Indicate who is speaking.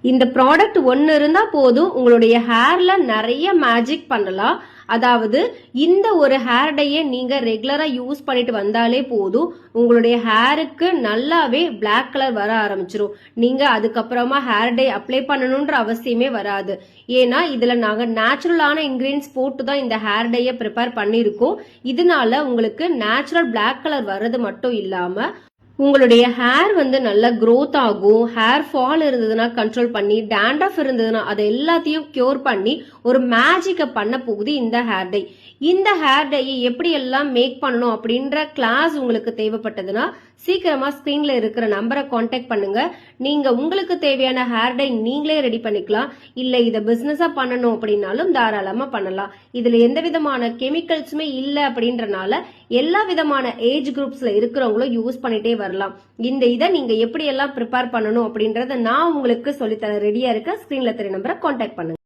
Speaker 1: இந்த ப்ராடக்ட் ஒன்னு இருந்தா போதும் உங்களுடைய ஹேர்ல நிறைய மேஜிக் பண்ணலாம். அதாவது இந்த ஒரு ஹேர் டையை நீங்க ரெகுலரா யூஸ் பண்ணிட்டு வந்தாலே போதும் உங்களுடைய ஹேருக்கு நல்லாவே பிளாக் கலர் வர ஆரம்பிச்சிரும். நீங்க அதுக்கப்புறமா ஹேர் டை அப்ளை பண்ணணும்ன்ற அவசியமே வராது. ஏன்னா இதுல நாங்க நேச்சுரலான இன்கிரீடியன்ஸ் போட்டு தான் இந்த ஹேர் டையை ப்ரிப்பேர் பண்ணிருக்கோம். இதனால உங்களுக்கு நேச்சுரல் பிளாக் கலர் வர்றது மட்டும் இல்லாம உங்களுடைய ஹேர் நல்லா க்ரோத் ஆகும். ஹேர் ஃபால் இருந்ததுன்னா கண்ட்ரோல் பண்ணி, டேண்ட்ரஃப் இருந்ததுன்னா அதை எல்லாத்தையும் கியூர் பண்ணி ஒரு மேஜிக்கை பண்ண போகுது இந்த ஹேர் டை. இந்த ஹேர் டையை எப்படி எல்லாம் மேக் பண்ணணும் அப்படின்ற கிளாஸ் உங்களுக்கு தேவைப்பட்டதுன்னா சீக்கிரமா ஸ்கிரீன்ல இருக்கிற நம்பரை கான்டாக்ட் பண்ணுங்க. நீங்க உங்களுக்கு தேவையான ஹேர் டை நீங்களே ரெடி பண்ணிக்கலாம். இல்ல இதை பிசினஸா பண்ணணும் அப்படின்னாலும் தாராளமா பண்ணலாம். இதுல எந்த விதமான கெமிக்கல்ஸுமே இல்லை அப்படின்றனால எல்லா விதமான ஏஜ் குரூப்ஸ்ல இருக்கிறவங்களும் யூஸ் பண்ணிட்டே வரலாம். இந்த இதை நீங்க எப்படி எல்லாம் ப்ரிப்பேர் பண்ணணும் அப்படின்றத நான் உங்களுக்கு சொல்லித்தர ரெடியா இருக்க. ஸ்கிரீன்ல தெரிய நம்பரை கான்டாக்ட் பண்ணுங்க.